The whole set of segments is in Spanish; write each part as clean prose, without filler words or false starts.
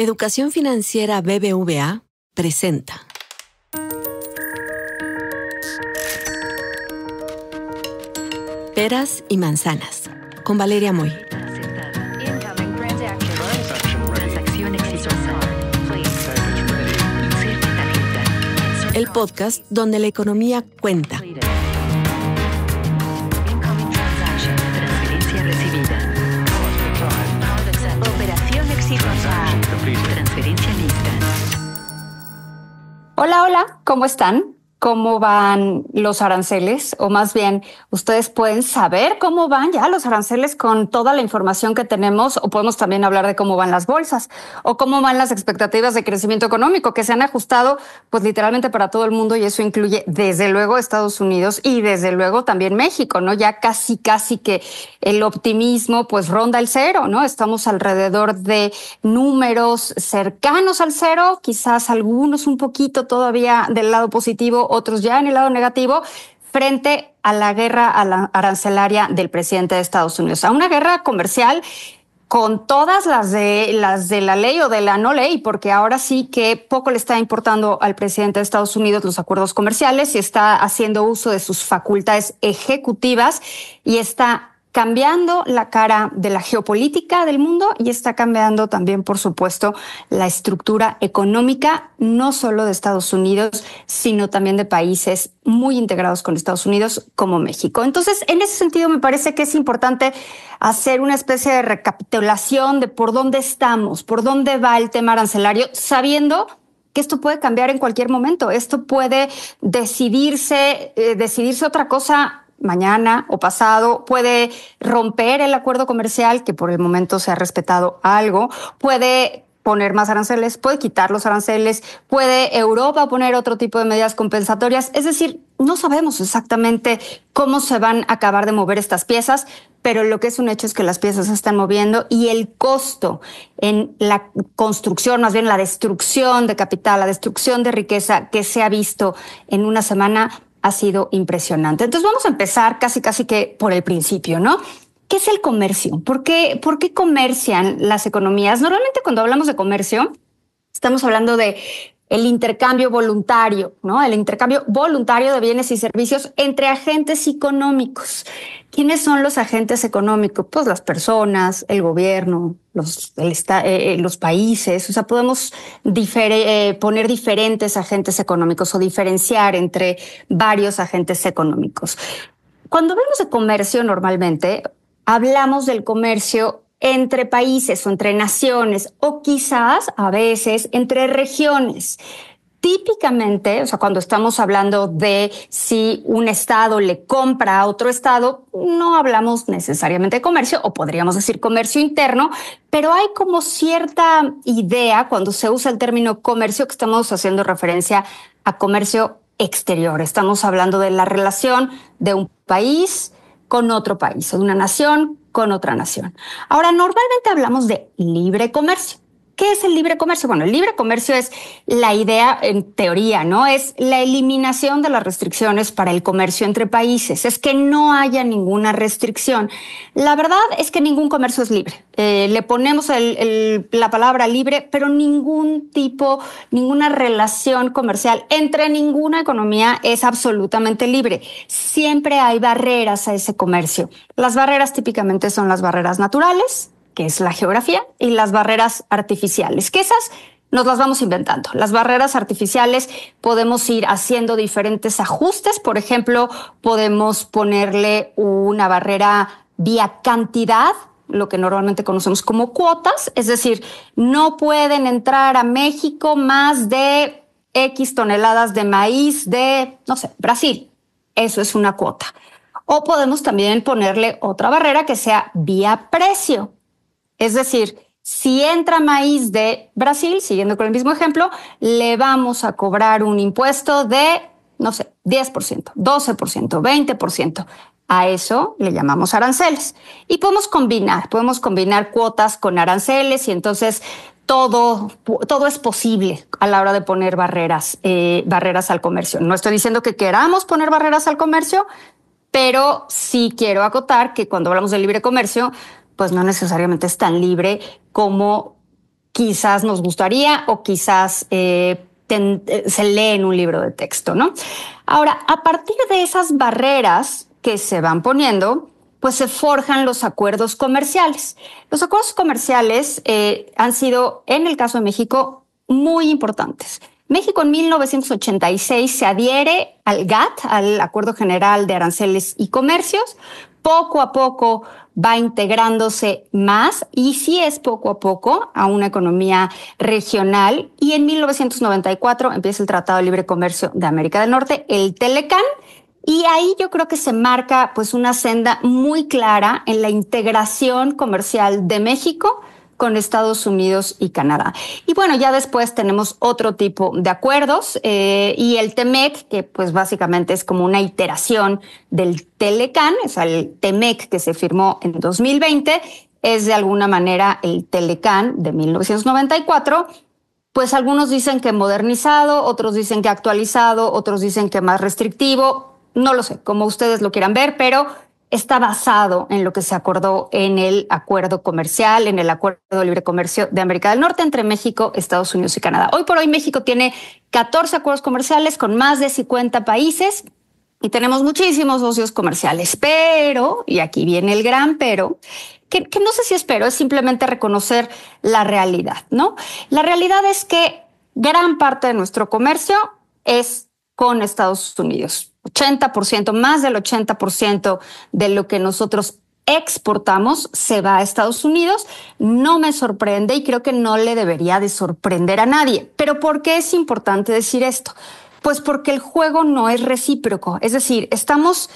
Educación Financiera BBVA presenta. Peras y manzanas, con Valeria Moy. El podcast donde la economía cuenta. Transferencia lista. Hola, ¿cómo están? ¿Cómo van los aranceles? O más bien, ¿ustedes pueden saber cómo van ya los aranceles con toda la información que tenemos? O podemos también hablar de cómo van las bolsas o cómo van las expectativas de crecimiento económico que se han ajustado pues literalmente para todo el mundo, y eso incluye desde luego Estados Unidos y desde luego también México, ¿no? Ya casi que el optimismo pues ronda el cero, ¿no? Estamos alrededor de números cercanos al cero, quizás algunos un poquito todavía del lado positivo, otros ya en el lado negativo, frente a la guerra arancelaria del presidente de Estados Unidos, a una guerra comercial con todas las de la ley o de la no ley, porque ahora sí que poco le está importando al presidente de Estados Unidos los acuerdos comerciales y está haciendo uso de sus facultades ejecutivas y está cambiando la cara de la geopolítica del mundo y está cambiando también, por supuesto, la estructura económica, no solo de Estados Unidos, sino también de países muy integrados con Estados Unidos como México. Entonces, en ese sentido, me parece que es importante hacer una especie de recapitulación de por dónde estamos, por dónde va el tema arancelario, sabiendo que esto puede cambiar en cualquier momento. Esto puede decidirse otra cosa mañana o pasado, puede romper el acuerdo comercial, que por el momento se ha respetado algo, puede poner más aranceles, puede quitar los aranceles, puede Europa poner otro tipo de medidas compensatorias. Es decir, no sabemos exactamente cómo se van a acabar de mover estas piezas, pero lo que es un hecho es que las piezas se están moviendo y el costo en la construcción, más bien la destrucción de capital, la destrucción de riqueza que se ha visto en una semana ha sido impresionante. Entonces vamos a empezar casi que por el principio, ¿no? ¿Qué es el comercio? ¿Por qué comercian las economías? Normalmente cuando hablamos de comercio estamos hablando de el intercambio voluntario, ¿no? El intercambio voluntario de bienes y servicios entre agentes económicos. ¿Quiénes son los agentes económicos? Pues las personas, el gobierno, los países. O sea, podemos poner diferentes agentes económicos o diferenciar entre varios agentes económicos. Cuando hablamos de comercio, normalmente hablamos del comercio entre países o entre naciones, o quizás a veces entre regiones. Típicamente, o sea, cuando estamos hablando de si un estado le compra a otro estado, no hablamos necesariamente de comercio, o podríamos decir comercio interno, pero hay como cierta idea cuando se usa el término comercio que estamos haciendo referencia a comercio exterior. Estamos hablando de la relación de un país con otro país, o de una nación con otra nación. Ahora, normalmente hablamos de libre comercio. ¿Qué es el libre comercio? Bueno, el libre comercio es la idea, en teoría, ¿no? Es la eliminación de las restricciones para el comercio entre países. Es que no haya ninguna restricción. La verdad es que ningún comercio es libre. Le ponemos la palabra libre, pero ninguna relación comercial entre ninguna economía es absolutamente libre. Siempre hay barreras a ese comercio. Las barreras típicamente son las barreras naturales, que es la geografía, y las barreras artificiales, que esas nos las vamos inventando. Las barreras artificiales podemos ir haciendo diferentes ajustes. Por ejemplo, podemos ponerle una barrera vía cantidad, lo que normalmente conocemos como cuotas, es decir, no pueden entrar a México más de X toneladas de maíz de, no sé, Brasil. Eso es una cuota. O podemos también ponerle otra barrera que sea vía precio. Es decir, si entra maíz de Brasil, siguiendo con el mismo ejemplo, le vamos a cobrar un impuesto de, no sé, 10%, 12%, 20%. A eso le llamamos aranceles. Y podemos combinar cuotas con aranceles, y entonces todo es posible a la hora de poner barreras al comercio. No estoy diciendo que queramos poner barreras al comercio, pero sí quiero acotar que cuando hablamos de libre comercio, pues no necesariamente es tan libre como quizás nos gustaría o quizás se lee en un libro de texto, ¿no? Ahora, a partir de esas barreras que se van poniendo, pues se forjan los acuerdos comerciales. Los acuerdos comerciales han sido, en el caso de México, muy importantes. México en 1986 se adhiere al GATT, al Acuerdo General de Aranceles y Comercios. Poco a poco va integrándose más, y sí es poco a poco, a una economía regional. Y en 1994 empieza el Tratado de Libre Comercio de América del Norte, el TELECAN, y ahí yo creo que se marca pues una senda muy clara en la integración comercial de México con Estados Unidos y Canadá. Y bueno, ya después tenemos otro tipo de acuerdos y el TEMEC, que pues básicamente es como una iteración del TELECAN, o sea, el TEMEC que se firmó en 2020 es de alguna manera el TELECAN de 1994. Pues algunos dicen que modernizado, otros dicen que actualizado, otros dicen que más restrictivo. No lo sé, como ustedes lo quieran ver, pero está basado en lo que se acordó en el acuerdo comercial, en el Acuerdo de Libre Comercio de América del Norte entre México, Estados Unidos y Canadá. Hoy por hoy México tiene 14 acuerdos comerciales con más de 50 países y tenemos muchísimos socios comerciales. Pero, y aquí viene el gran pero, que no sé si es pero, es simplemente reconocer la realidad, ¿no? La realidad es que gran parte de nuestro comercio es con Estados Unidos. 80%, más del 80% de lo que nosotros exportamos se va a Estados Unidos. No me sorprende y creo que no le debería de sorprender a nadie. ¿Pero por qué es importante decir esto? Pues porque el juego no es recíproco. Es decir, estamos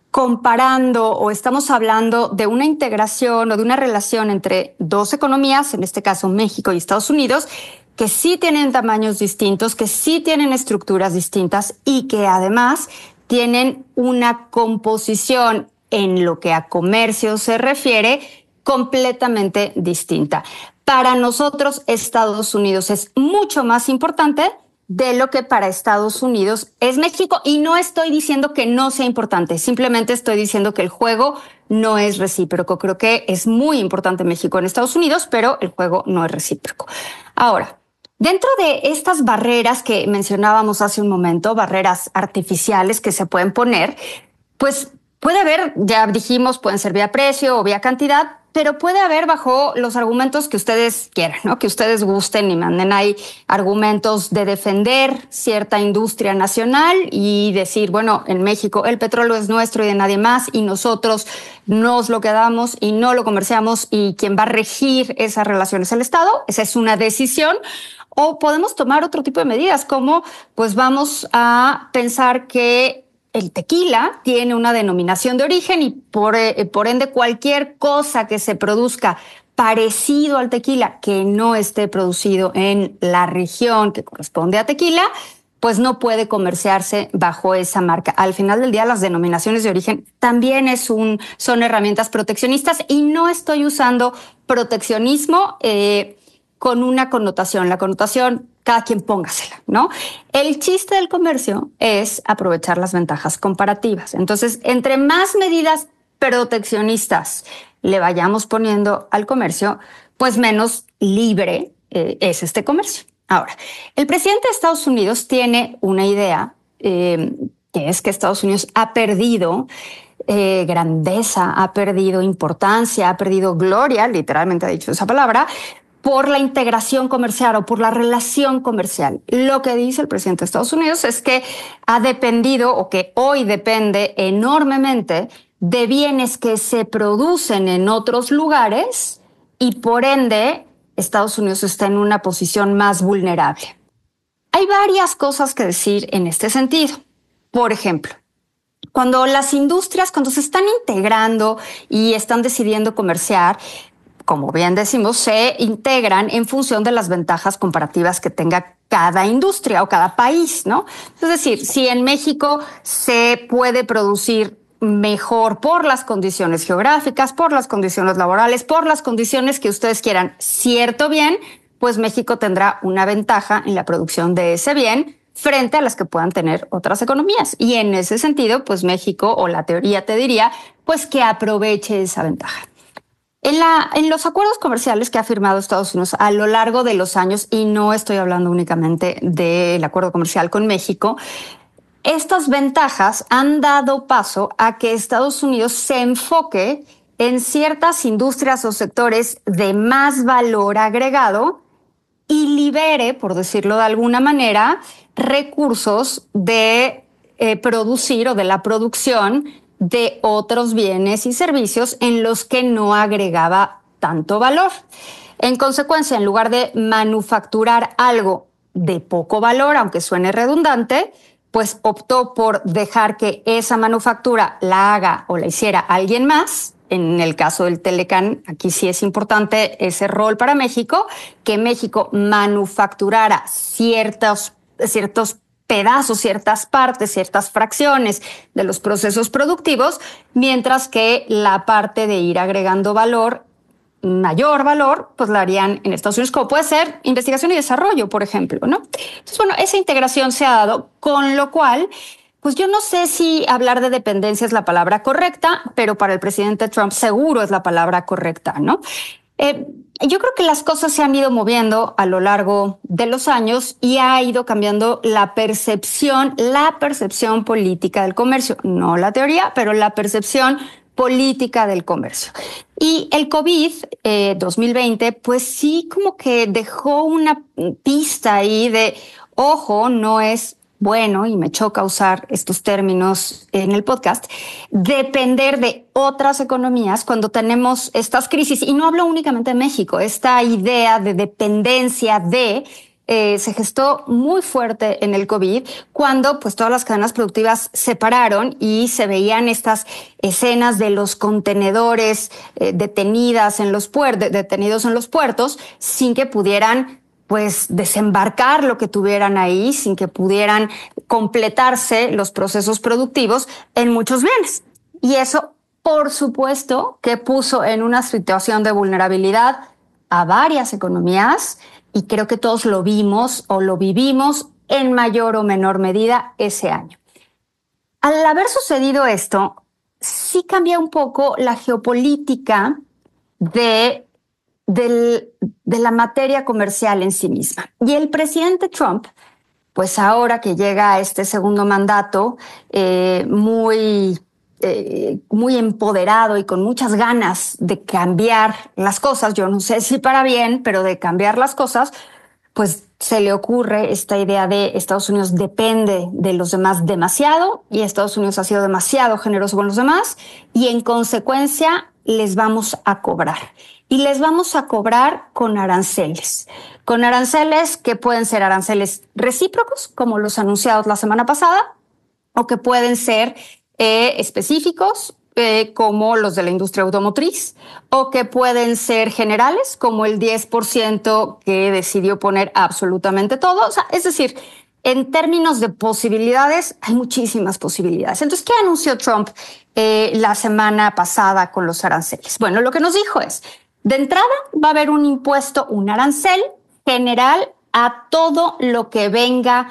comparando o estamos hablando de una integración o de una relación entre dos economías, en este caso México y Estados Unidos, que sí tienen tamaños distintos, que sí tienen estructuras distintas y que además tienen una composición en lo que a comercio se refiere completamente distinta. Para nosotros, Estados Unidos es mucho más importante de lo que para Estados Unidos es México. Y no estoy diciendo que no sea importante, simplemente estoy diciendo que el juego no es recíproco. Creo que es muy importante México en Estados Unidos, pero el juego no es recíproco. Ahora, dentro de estas barreras que mencionábamos hace un momento, barreras artificiales que se pueden poner, pues puede haber, ya dijimos, pueden ser vía precio o vía cantidad, pero puede haber bajo los argumentos que ustedes quieran, ¿no? Que ustedes gusten y manden. Hay argumentos de defender cierta industria nacional y decir, bueno, en México el petróleo es nuestro y de nadie más y nosotros nos lo quedamos y no lo comerciamos y quien va a regir esas relaciones es el Estado. Esa es una decisión. O podemos tomar otro tipo de medidas, como pues vamos a pensar que el tequila tiene una denominación de origen y por ende cualquier cosa que se produzca parecido al tequila que no esté producido en la región que corresponde a tequila, pues no puede comerciarse bajo esa marca. Al final del día, las denominaciones de origen también son herramientas proteccionistas y no estoy usando proteccionismo con una connotación. La connotación, cada quien póngasela, ¿no? El chiste del comercio es aprovechar las ventajas comparativas. Entonces, entre más medidas proteccionistas le vayamos poniendo al comercio, pues menos libre es este comercio. Ahora, el presidente de Estados Unidos tiene una idea, que es que Estados Unidos ha perdido grandeza, ha perdido importancia, ha perdido gloria, literalmente ha dicho esa palabra, por la integración comercial o por la relación comercial. Lo que dice el presidente de Estados Unidos es que ha dependido o que hoy depende enormemente de bienes que se producen en otros lugares y por ende Estados Unidos está en una posición más vulnerable. Hay varias cosas que decir en este sentido. Por ejemplo, cuando las industrias, cuando se están integrando y están decidiendo comerciar, como bien decimos, se integran en función de las ventajas comparativas que tenga cada industria o cada país, ¿no? Es decir, si en México se puede producir mejor por las condiciones geográficas, por las condiciones laborales, por las condiciones que ustedes quieran, cierto bien, pues México tendrá una ventaja en la producción de ese bien frente a las que puedan tener otras economías. Y en ese sentido, pues México, o la teoría te diría, pues que aproveche esa ventaja. En los acuerdos comerciales que ha firmado Estados Unidos a lo largo de los años, y no estoy hablando únicamente del acuerdo comercial con México, estas ventajas han dado paso a que Estados Unidos se enfoque en ciertas industrias o sectores de más valor agregado y libere, por decirlo de alguna manera, recursos de producir o de la producción de otros bienes y servicios en los que no agregaba tanto valor. En consecuencia, en lugar de manufacturar algo de poco valor, aunque suene redundante, pues optó por dejar que esa manufactura la haga o la hiciera alguien más. En el caso del Telecán, aquí sí es importante ese rol para México, que México manufacturara ciertos pedazos, ciertas partes, ciertas fracciones de los procesos productivos, mientras que la parte de ir agregando valor, mayor valor, pues la harían en Estados Unidos, como puede ser investigación y desarrollo, por ejemplo, ¿no? Entonces, bueno, esa integración se ha dado, con lo cual, pues yo no sé si hablar de dependencia es la palabra correcta, pero para el presidente Trump seguro es la palabra correcta, ¿no? Yo creo que las cosas se han ido moviendo a lo largo de los años y ha ido cambiando la percepción política del comercio, no la teoría, pero la percepción política del comercio. Y el COVID 2020, pues sí como que dejó una pista ahí de, ojo, no es bueno, y me choca usar estos términos en el podcast, depender de otras economías cuando tenemos estas crisis. Y no hablo únicamente de México, esta idea de dependencia se gestó muy fuerte en el COVID cuando pues todas las cadenas productivas se pararon y se veían estas escenas de los contenedores detenidos en los puertos sin que pudieran pues desembarcar lo que tuvieran ahí, sin que pudieran completarse los procesos productivos en muchos bienes. Y eso, por supuesto, que puso en una situación de vulnerabilidad a varias economías, y creo que todos lo vimos o lo vivimos en mayor o menor medida ese año. Al haber sucedido esto, sí cambia un poco la geopolítica de la materia comercial en sí misma. Y el presidente Trump, pues ahora que llega a este segundo mandato, muy empoderado y con muchas ganas de cambiar las cosas, yo no sé si para bien, pero de cambiar las cosas, pues se le ocurre esta idea de Estados Unidos depende de los demás demasiado y Estados Unidos ha sido demasiado generoso con los demás y en consecuencia les vamos a cobrar. Y les vamos a cobrar con aranceles que pueden ser aranceles recíprocos, como los anunciados la semana pasada, o que pueden ser específicos, como los de la industria automotriz, o que pueden ser generales, como el 10% que decidió poner absolutamente todo. O sea, es decir, en términos de posibilidades, hay muchísimas posibilidades. Entonces, ¿qué anunció Trump la semana pasada con los aranceles? Bueno, lo que nos dijo es, de entrada va a haber un impuesto, un arancel general a todo lo que venga,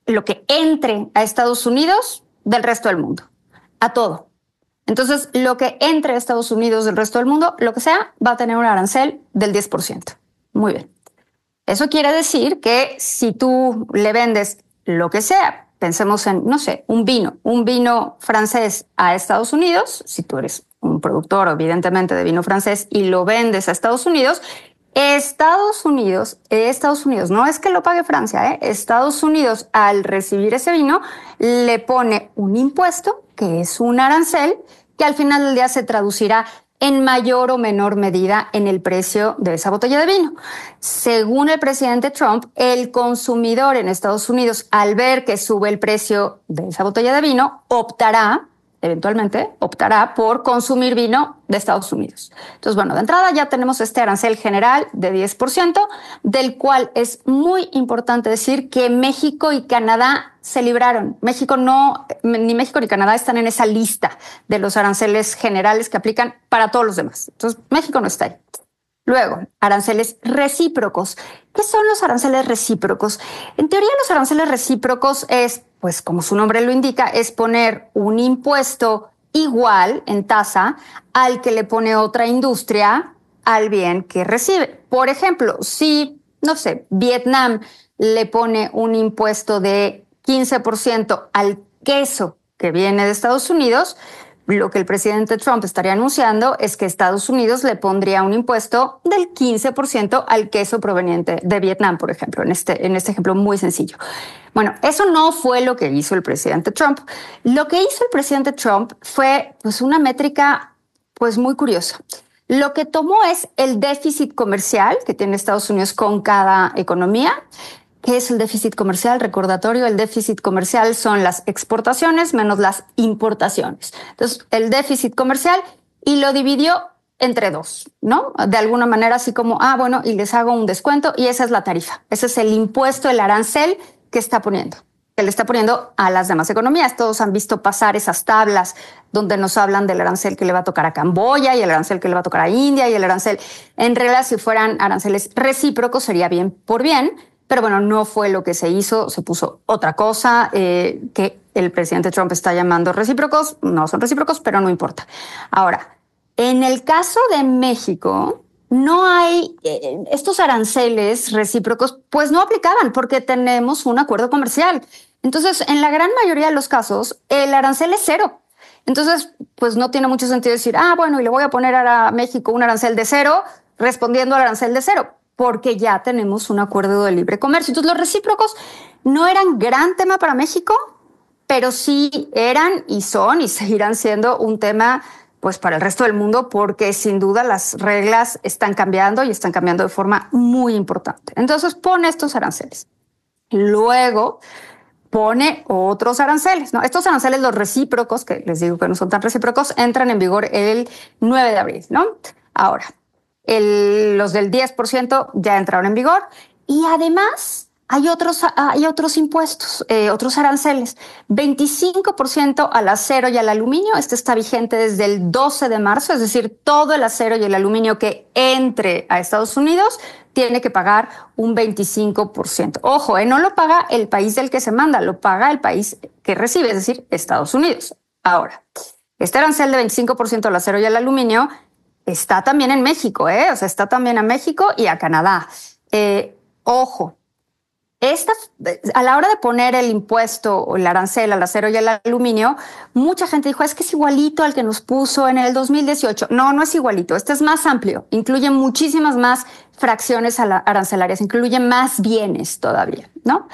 lo que entre a Estados Unidos del resto del mundo, a todo. Entonces, lo que entre a Estados Unidos del resto del mundo, lo que sea, va a tener un arancel del 10%. Muy bien. Eso quiere decir que si tú le vendes lo que sea, pensemos en, no sé, un vino francés a Estados Unidos, si tú eres un productor, evidentemente, de vino francés y lo vendes a Estados Unidos, Estados Unidos, no es que lo pague Francia, Estados Unidos, al recibir ese vino, le pone un impuesto, que es un arancel, que al final del día se traducirá en mayor o menor medida en el precio de esa botella de vino. Según el presidente Trump, el consumidor en Estados Unidos, al ver que sube el precio de esa botella de vino, eventualmente optará por consumir vino de Estados Unidos. Entonces, bueno, de entrada ya tenemos este arancel general de 10%, del cual es muy importante decir que México y Canadá se libraron. Ni México ni Canadá están en esa lista de los aranceles generales que aplican para todos los demás. Entonces, México no está ahí. Luego, aranceles recíprocos. ¿Qué son los aranceles recíprocos? En teoría, los aranceles recíprocos es, pues como su nombre lo indica, es poner un impuesto igual en tasa al que le pone otra industria al bien que recibe. Por ejemplo, si, no sé, Vietnam le pone un impuesto de 15% al queso que viene de Estados Unidos, lo que el presidente Trump estaría anunciando es que Estados Unidos le pondría un impuesto del 15% al queso proveniente de Vietnam, por ejemplo, en este ejemplo muy sencillo. Bueno, eso no fue lo que hizo el presidente Trump. Lo que hizo el presidente Trump fue pues una métrica pues muy curiosa. Lo que tomó es el déficit comercial que tiene Estados Unidos con cada economía. ¿Qué es el déficit comercial? Recordatorio, el déficit comercial son las exportaciones menos las importaciones. Entonces, el déficit comercial, y lo dividió entre dos, ¿no? De alguna manera así como, bueno, y les hago un descuento y esa es la tarifa. Ese es el impuesto, el arancel que le está poniendo a las demás economías. Todos han visto pasar esas tablas donde nos hablan del arancel que le va a tocar a Camboya y el arancel que le va a tocar a India y el arancel. En realidad, si fueran aranceles recíprocos, sería bien por bien. Pero bueno, no fue lo que se hizo, se puso otra cosa que el presidente Trump está llamando recíprocos. No son recíprocos, pero no importa. Ahora, en el caso de México, no hay estos aranceles recíprocos, pues no aplicaban porque tenemos un acuerdo comercial. Entonces, en la gran mayoría de los casos, el arancel es cero. Entonces, pues no tiene mucho sentido decir, bueno, y le voy a poner a México un arancel de cero, respondiendo al arancel de cero, porque ya tenemos un acuerdo de libre comercio. Entonces, los recíprocos no eran gran tema para México, pero sí eran y son y seguirán siendo un tema pues para el resto del mundo, porque sin duda las reglas están cambiando y están cambiando de forma muy importante. Entonces, pone estos aranceles. Luego pone otros aranceles, ¿no? Estos aranceles, los recíprocos, que les digo que no son tan recíprocos, entran en vigor el 9 de abril, ¿no? Ahora, los del 10% ya entraron en vigor y además hay otros impuestos, otros aranceles. 25% al acero y al aluminio. Este está vigente desde el 12 de marzo, es decir, todo el acero y el aluminio que entre a Estados Unidos tiene que pagar un 25%. Ojo, no lo paga el país del que se manda, lo paga el país que recibe, es decir, Estados Unidos. Ahora, este arancel de 25% al acero y al aluminio está también en México, o sea, está también a México y a Canadá. Ojo, a la hora de poner el impuesto o el arancel al acero y al aluminio, mucha gente dijo, es que es igualito al que nos puso en el 2018. No, no es igualito. Este es más amplio. Incluye muchísimas más fracciones arancelarias, incluye más bienes todavía, ¿no?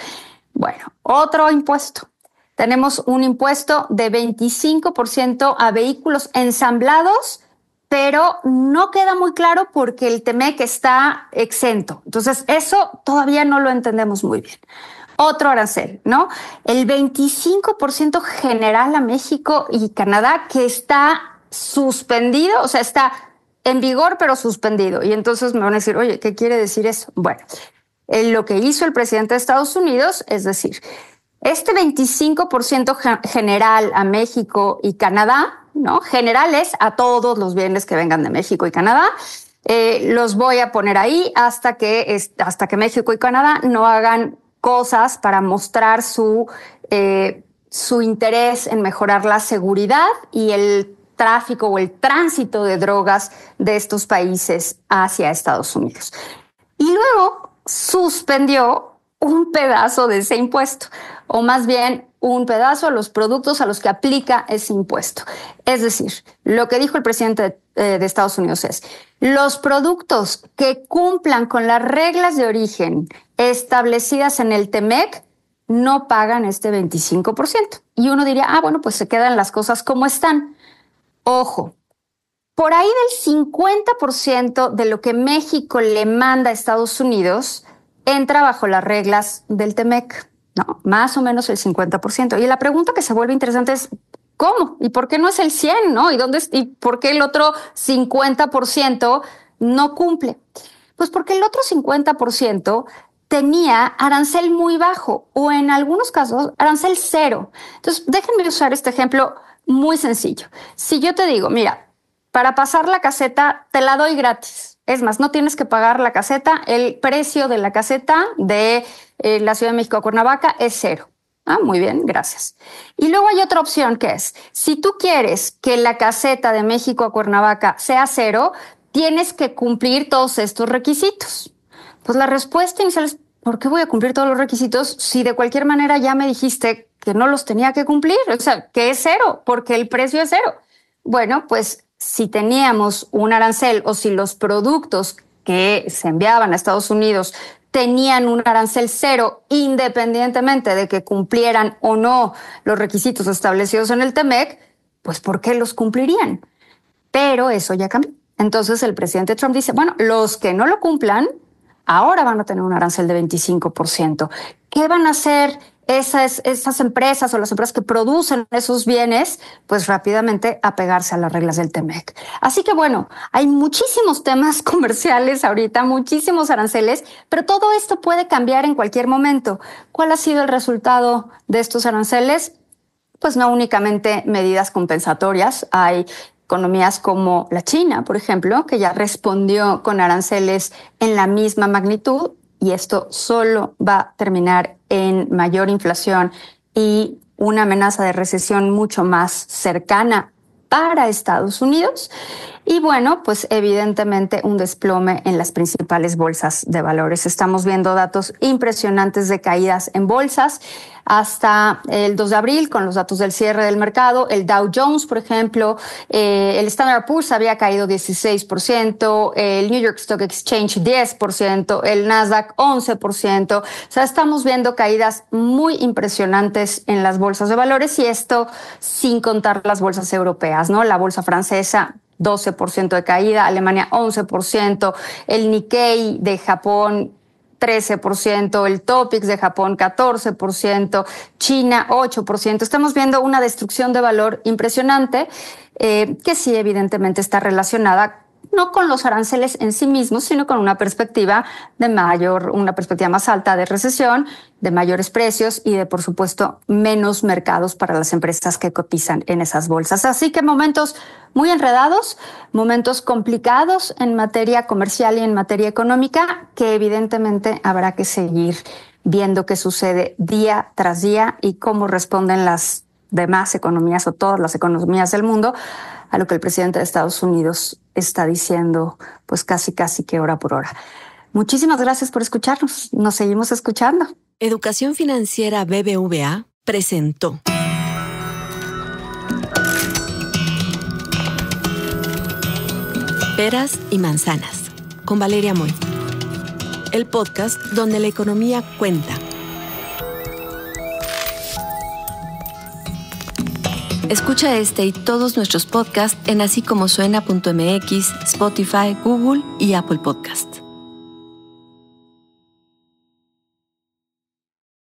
Bueno, otro impuesto. Tenemos un impuesto de 25% a vehículos ensamblados, pero no queda muy claro porque el TEMEC está exento. Entonces, eso todavía no lo entendemos muy bien. Otro arancel, ¿no? El 25% general a México y Canadá, que está suspendido, o sea, está en vigor, pero suspendido. Y entonces me van a decir, oye, ¿qué quiere decir eso? Bueno, lo que hizo el presidente de Estados Unidos, es decir, este 25% general a México y Canadá, ¿no? Generales a todos los bienes que vengan de México y Canadá, los voy a poner ahí hasta que México y Canadá no hagan cosas para mostrar su interés en mejorar la seguridad y el tráfico o el tránsito de drogas de estos países hacia Estados Unidos. Y luego suspendió un pedazo de ese impuesto, o más bien un pedazo a los productos a los que aplica ese impuesto. Es decir, lo que dijo el presidente de Estados Unidos es, los productos que cumplan con las reglas de origen establecidas en el TEMEC no pagan este 25%. Y uno diría, bueno, pues se quedan las cosas como están. Ojo, por ahí del 50% de lo que México le manda a Estados Unidos entra bajo las reglas del TEMEC, ¿no? Más o menos el 50%. Y la pregunta que se vuelve interesante es, ¿cómo? ¿Y por qué no es el 100%, no? ¿Y por qué el otro 50% no cumple? Pues porque el otro 50% tenía arancel muy bajo o en algunos casos arancel cero. Entonces, déjenme usar este ejemplo muy sencillo. Si yo te digo, mira, para pasar la caseta te la doy gratis. Es más, no tienes que pagar la caseta. El precio de la caseta de la Ciudad de México a Cuernavaca es cero. Muy bien, gracias. Y luego hay otra opción que es, si tú quieres que la caseta de México a Cuernavaca sea cero, tienes que cumplir todos estos requisitos. Pues la respuesta inicial es, ¿por qué voy a cumplir todos los requisitos si de cualquier manera ya me dijiste que no los tenía que cumplir? O sea, que es cero, porque el precio es cero. Bueno, pues si teníamos un arancel o si los productos que se enviaban a Estados Unidos tenían un arancel cero, independientemente de que cumplieran o no los requisitos establecidos en el TEMEC, pues ¿por qué los cumplirían? Pero eso ya cambió. Entonces el presidente Trump dice, bueno, los que no lo cumplan, ahora van a tener un arancel de 25%. ¿Qué van a hacer esas empresas o las empresas que producen esos bienes? Pues rápidamente apegarse a las reglas del TEMEC. Así que bueno, hay muchísimos temas comerciales ahorita, muchísimos aranceles, pero todo esto puede cambiar en cualquier momento. ¿Cuál ha sido el resultado de estos aranceles? Pues no únicamente medidas compensatorias, hay economías como la China, por ejemplo, que ya respondió con aranceles en la misma magnitud, y esto solo va a terminar en mayor inflación y una amenaza de recesión mucho más cercana para Estados Unidos. Y bueno, pues evidentemente un desplome en las principales bolsas de valores. Estamos viendo datos impresionantes de caídas en bolsas hasta el 2 de abril con los datos del cierre del mercado. El Dow Jones, por ejemplo, el Standard & Poor's había caído 16%, el New York Stock Exchange 10%, el Nasdaq 11%. O sea, estamos viendo caídas muy impresionantes en las bolsas de valores, y esto sin contar las bolsas europeas, ¿no? La bolsa francesa 12% de caída, Alemania 11%, el Nikkei de Japón 13%, el Topix de Japón 14%, China 8%. Estamos viendo una destrucción de valor impresionante que sí evidentemente está relacionada no con los aranceles en sí mismos, sino con una perspectiva más alta de recesión, de mayores precios y de, por supuesto, menos mercados para las empresas que cotizan en esas bolsas. Así que momentos muy enredados, momentos complicados en materia comercial y en materia económica, que evidentemente habrá que seguir viendo qué sucede día tras día y cómo responden las demás economías o todas las economías del mundo a lo que el presidente de Estados Unidos está diciendo, pues casi que hora por hora. Muchísimas gracias por escucharnos. Nos seguimos escuchando. Educación Financiera BBVA presentó Peras y Manzanas con Valeria Moy, el podcast donde la economía cuenta. Escucha este y todos nuestros podcasts en asícomosuena.mx, Spotify, Google y Apple Podcasts.